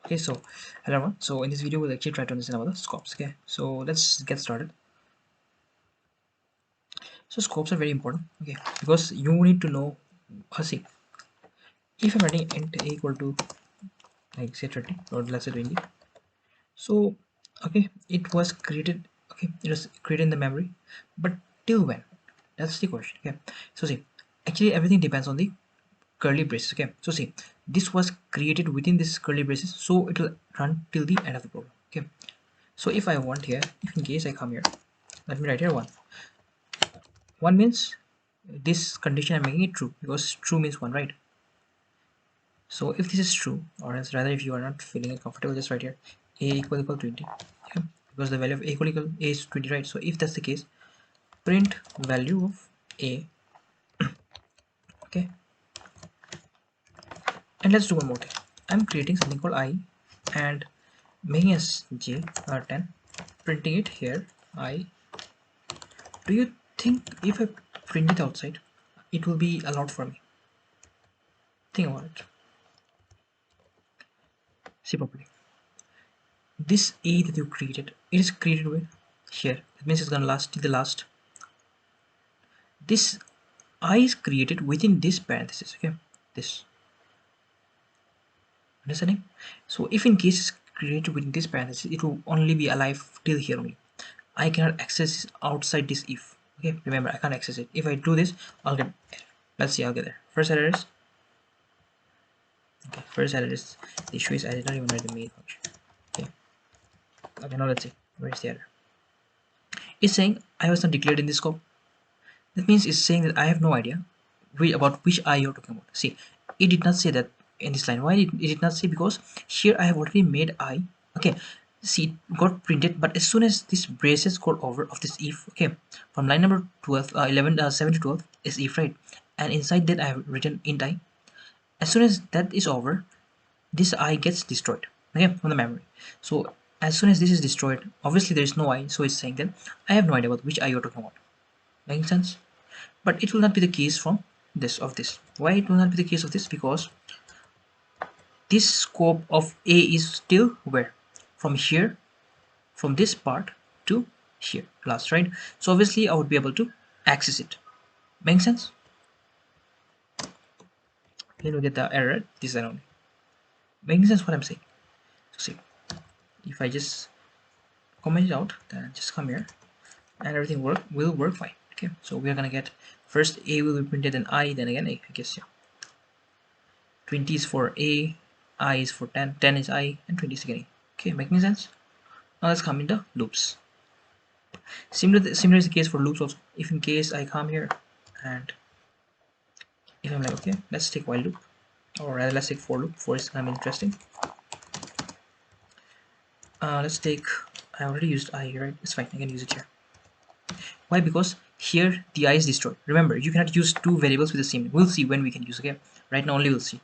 Okay, so hello everyone. So in this video, we'll actually try to understand about the scopes. Okay, so let's get started. So scopes are very important. Okay, because you need to know. See, if I'm writing int a equal to like say 30 or let's say 20. So okay, it was created. Okay, it was created in the memory, but till when? That's the question. Okay, so see, actually everything depends on the curly braces. Okay, so see, this was created within this curly braces, so it will run till the end of the program. Okay, so if I want here, if in case I come here, let me write here one. One means this condition I'm making it true because true means one, right? So if this is true, or else rather if you are not feeling it comfortable, just write here a equal 20. Okay? Because the value of a is 20, right? So if that's the case, print value of a. Okay, and let's do one more thing. I'm creating something called I and making as j 10, printing it here I. Do you think if I print it outside, it will be allowed for me? Think about it. See properly. This A that you created, it is created with here. That means it's gonna last till the last. This I is created within this parenthesis. Okay, this understanding. So if in case it's created within this parenthesis, it will only be alive till here only. I cannot access this outside this if. Okay, remember I can't access it. If I do this, I'll get error. Let's see, I'll get there. First error is okay. First error is the issue is I did not even write the main function. Okay, okay. Now let's see. Where's the error? It's saying I was not declared in this scope. That means it's saying that I have no idea about which I you're talking about. See, it did not say that in this line. Why it did not say? Because here I have already made I. Okay, see, it got printed, but as soon as this braces got over of this if, okay, from line number 12, 11, 7 to 12 is if, right? And inside that I have written int I. As soon as that is over, this I gets destroyed, okay, from the memory. So as soon as this is destroyed, obviously there is no I, so it's saying that I have no idea about which I you're talking about. Making sense? But it will not be the case from this. Why it will not be the case of this? Because this scope of A is still where? From here, from this part to here last, right? So obviously I would be able to access it. Make sense? Let me get the error this line only. Making sense what I'm saying? So see, if I just comment it out, then just come here and everything will work fine. Okay, so we are gonna get first A will be printed and I, then again A, I guess. Yeah, 20 is for A, I is for 10, 10 is I, and 20 is again A. Okay, making sense? Now let's come into loops. Similar is the case for loops also. If in case I come here and if I'm like, okay, let's take while loop, or rather let's take for loop. For is kind of interesting. Let's take, I already used I here, right? It's fine, I can use it here. Why? Because here the I is destroyed. Remember, you cannot use two variables with the same name. We'll see when we can use. Okay, right now only we'll see.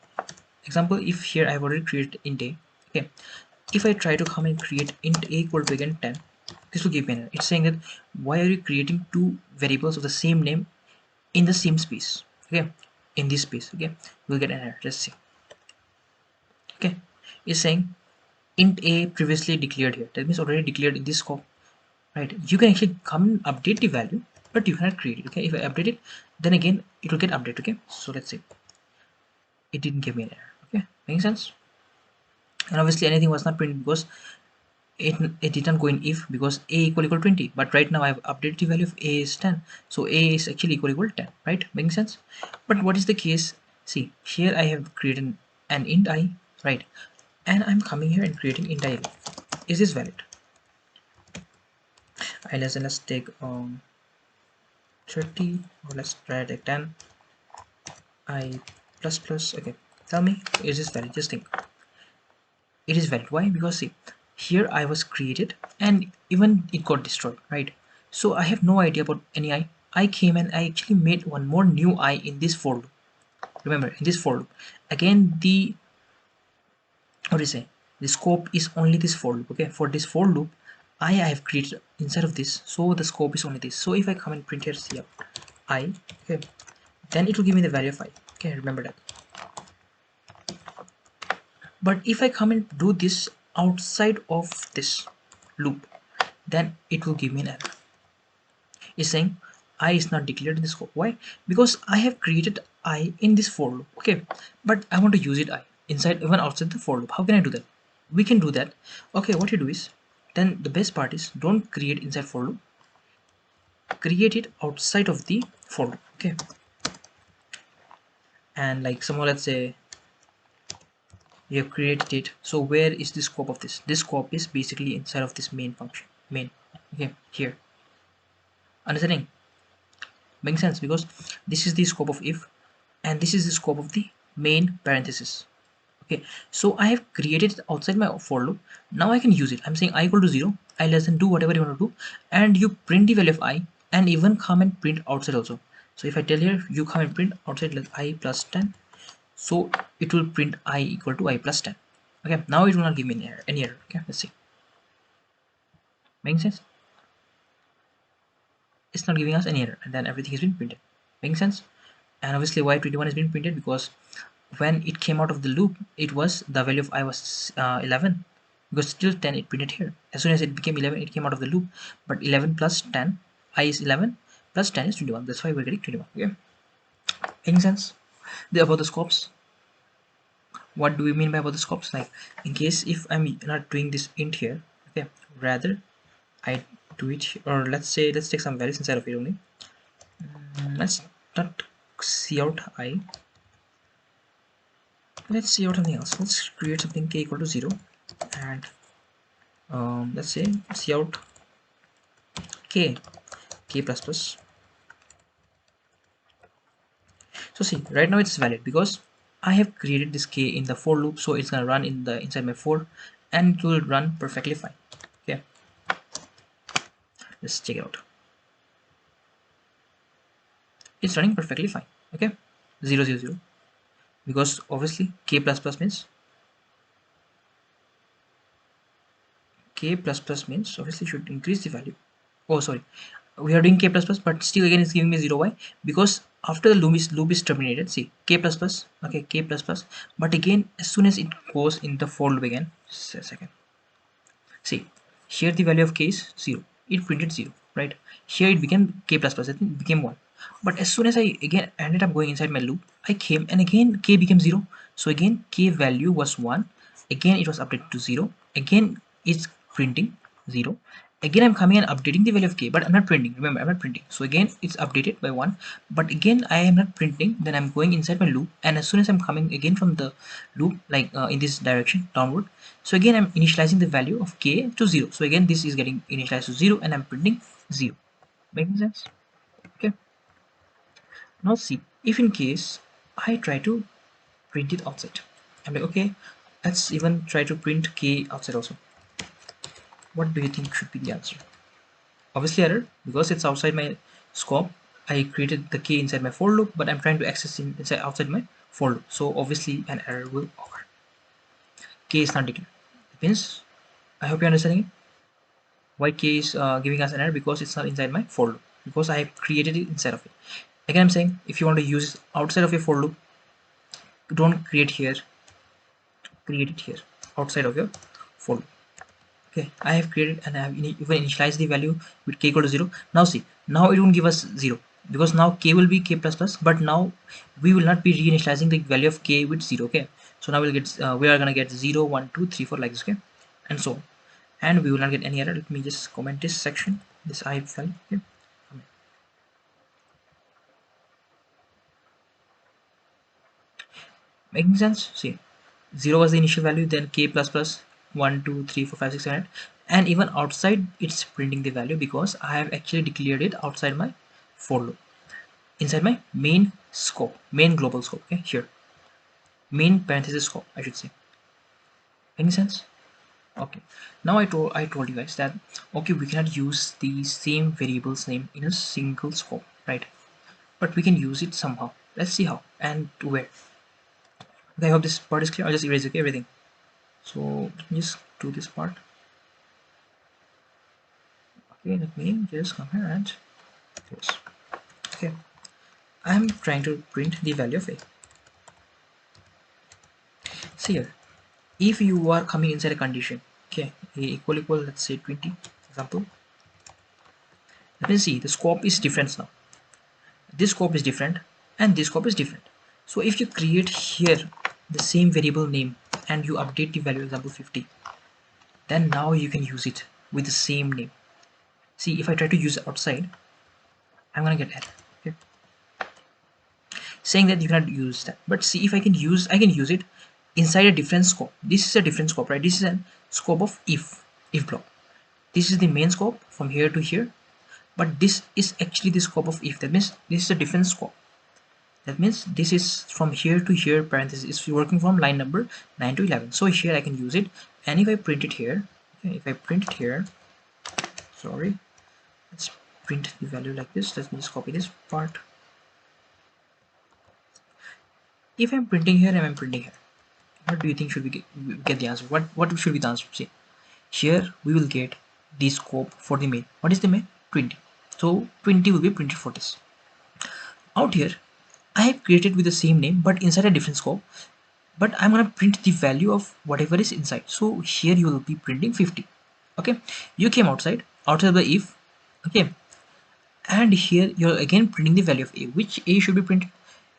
Example, if here I've already created int a. Okay, if I try to come and create int a equal to again 10, this will give me an error. It's saying that why are you creating two variables of the same name in the same space? Okay, in this space. Okay, we'll get an error. Let's see. Okay, it's saying int a previously declared here. That means already declared in this scope, right? You can actually come and update the value, but you cannot create it. Okay, if I update it, then again it will get updated. Okay, so let's see. It didn't give me an error. Okay, making sense? And obviously anything was not printed because it didn't go in if, because a equal 20, but right now I've updated the value of a is 10, so a is actually equal 10, right? Making sense? But what is the case? See, here I have created an int I, right? And I'm coming here and creating int I. Is this valid? Let's take 30, or let's try take 10 I plus plus. Okay, tell me, is this valid? Just think. It is valid. Why? Because see, here I was created and even it got destroyed, right? So I have no idea about any I came and I actually made one more new I in this for loop. Remember, in this for loop, again the, what do you say, the scope is only this for loop. Okay, for this for loop I have created inside of this, so the scope is only this. So if I come and print here see I, okay, then it will give me the value of I. Okay, remember that. But if I come and do this outside of this loop, then it will give me an error. It's saying I is not declared in the scope. Why? Because I have created I in this for loop. Okay, but I want to use it I inside even outside the for loop. How can I do that? We can do that. Okay, what you do is, then the best part is, don't create inside for loop, create it outside of the for loop. Okay, and like somehow let's say you have created it. So where is the scope of this? This scope is basically inside of this main function, main. Okay, here. Understanding? Makes sense, because this is the scope of if, and this is the scope of the main parenthesis. Okay, so I have created it outside my for loop. Now I can use it. I'm saying I equal to 0, I less than do whatever you want to do, and you print the value of I, and even come and print outside also. So if I tell here you come and print outside like I plus 10, so it will print I equal to I plus 10. Okay, now it will not give me any error. Okay, let's see. Making sense? It's not giving us any error, and then everything has been printed. Making sense? And obviously why 21 has been printed, because when it came out of the loop, it was the value of I was 11, because still 10 it printed here. As soon as it became 11, it came out of the loop. But 11 plus 10, I is 11 plus 10 is 21. That's why we're getting 21. Okay, making sense? About the scopes, what do we mean by about the scopes? Like, in case if I'm not doing this int here, okay, rather I do it, or let's say let's take some values inside of it only. Let's not see out I, let's see out something else. Let's create something k equal to 0, and let's say see out k plus plus. So see, right now it's valid because I have created this k in the for loop, so it's gonna run in the inside my for, and it will run perfectly fine. Okay, let's check it out. It's running perfectly fine. Okay, 0 0 0, because obviously k plus plus means obviously should increase the value. Oh sorry, we are doing k plus plus, but still again it's giving me 0. Why? Because after the loop is terminated, see k plus plus, okay, k plus plus, but again as soon as it goes in the for loop again, just a second, see here the value of k is 0, it printed 0, right? Here it became k plus plus, I think it became 1, but as soon as I again ended up going inside my loop, I came and again k became 0, so again k value was 1, again it was updated to 0, again it's printing 0, again I'm coming and updating the value of k, but I'm not printing, remember I'm not printing, so again it's updated by 1, but again I am not printing, then I'm going inside my loop, and as soon as I'm coming again from the loop, like in this direction downward, so again I'm initializing the value of k to 0, so again this is getting initialized to 0, and I'm printing 0. Making sense? Okay, now see, if in case I try to print it outside, I'm like, okay, let's even try to print k outside also. What do you think should be the answer? Obviously error, because it's outside my scope. I created the k inside my for loop, but I'm trying to access it inside outside my for loop, so obviously an error will occur. K is not declared. It means, I hope you're understanding it. Why k is giving us an error? Because it's not inside my for loop, because I have created it inside of it. Again I'm saying, if you want to use it outside of your for loop, don't create here, create it here outside of your for loop. Okay, I have created and I have even initialized the value with k equal to 0. Now see, now it won't give us 0, because now k will be k plus plus, but now we will not be reinitializing the value of k with 0. Okay, so now we'll get we are gonna get 0 1 2 3 4 like this. Okay, and so on, and we will not get any error. Let me just comment this section, this I file. Okay, making sense? See, 0 was the initial value, then k plus plus 1 2 3 4 5 6 7 8, and even outside it's printing the value, because I have actually declared it outside my for loop, inside my main scope, main global scope. Okay, here, main parenthesis scope, I should say. Any sense? Okay, now I told you guys that, okay, we cannot use the same variable's name in a single scope, right? But we can use it somehow. Let's see how and where. Okay, I hope this part is clear. I'll just erase, okay, everything. So let me just do this part. Okay, let me just come here and close. Okay, I'm trying to print the value of a. See here, if you are coming inside a condition, okay, a equal, let's say 20 example, let me see, the scope is different now. This scope is different and this scope is different. So if you create here the same variable name and you update the value, example 50, then now you can use it with the same name. See, if I try to use it outside, I'm gonna get error, okay, saying that you cannot use that. But see, if I can use it inside a different scope. This is a different scope, right? This is a scope of if block. This is the main scope from here to here, but this is actually the scope of if. That means this is a different scope. That means this is from here to here, parenthesis is working from line number 9 to 11. So here I can use it, and if I print it here, okay, if I print it here, sorry, let's print the value like this. Let me just copy this part. If I'm printing here and I'm printing here, what do you think should we get the answer? What should be the answer? See, here we will get the scope for the main. What is the main? 20. So 20 will be printed for this. Out here, I have created with the same name but inside a different scope, but I'm gonna print the value of whatever is inside. So here you will be printing 50. Okay, you came outside of the if, okay, and here you're again printing the value of a. Which a should be printed?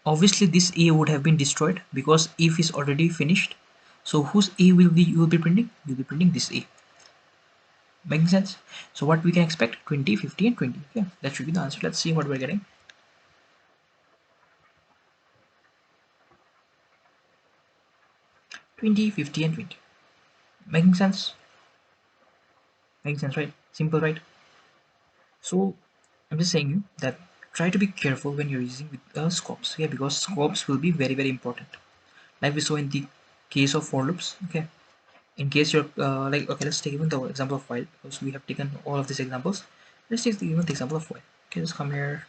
Obviously this a would have been destroyed because if is already finished. So whose a will be you will be printing? You'll be printing this a. Making sense? So what we can expect? 20, 50 and 20. Okay, that should be the answer. Let's see what we're getting. 20, 50 and 20. Making sense? Making sense, right? Simple, right? So I'm just saying you that try to be careful when you're using with scopes, okay, because scopes will be very very important, like we saw in the case of for loops. Okay, in case you're like, okay, let's take even the example of while, because we have taken all of these examples. Let's take even the example of while. Okay, let's come here.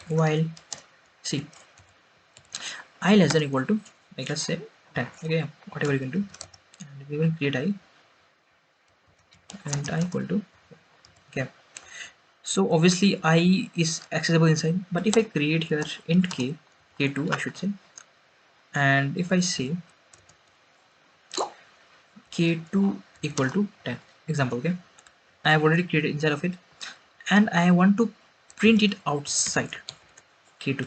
While, see, I less than equal to, like, let's say 10. Okay, whatever you can do, and we will create I and I equal to, okay, so obviously I is accessible inside, but if I create here int k2 I should say, and if I say k2 equal to 10 example, okay, I have already created inside of it and I want to print it outside k2.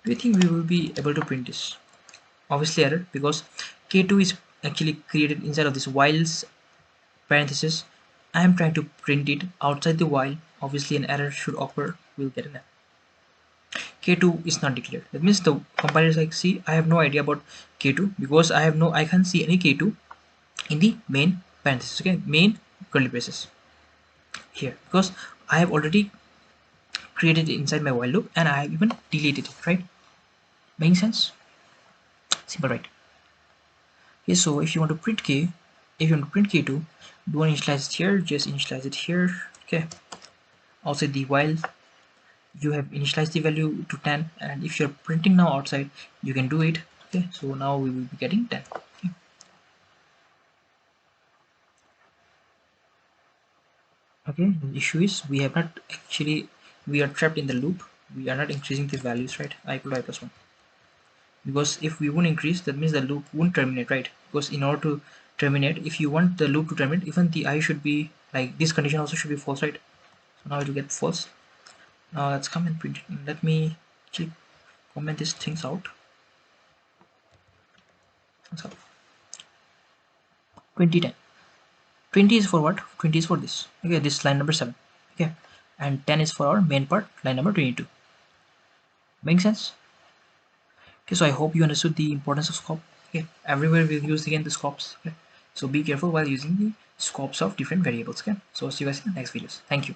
Do you think we will be able to print this? Obviously error, because k2 is actually created inside of this while's parenthesis. I am trying to print it outside the while. Obviously an error should occur. We'll get an error. K2 is not declared. That means the compiler is like, see, I have no idea about K2 because I can't see any K2 in the main parenthesis. Okay, main curly braces here, because I have already created it inside my while loop and I have even deleted it, right? Making sense? Simple, right? Okay, so if you want to print K, if you want to print K2, don't initialize it here, just initialize it here. Okay, outside the while you have initialized the value to 10, and if you're printing now outside you can do it. Okay, so now we will be getting 10. Okay, okay, the issue is we have not actually, we are trapped in the loop, we are not increasing the values, right? I equal to I plus 1, because if we won't increase, that means the loop won't terminate, right? Because in order to terminate, if you want the loop to terminate, even the I should be like, this condition also should be false, right? So now it will get false. Now let's come and print it. Let me actually comment these things out. So 2010, 20 is for what? 20 is for this. Okay, this line number 7. Okay, and 10 is for our main part, line number 22. Make sense? Okay, so I hope you understood the importance of scope. Okay, everywhere we'll use again the scopes. Okay, so be careful while using the scopes of different variables. Okay, so see you guys in the next videos. Thank you.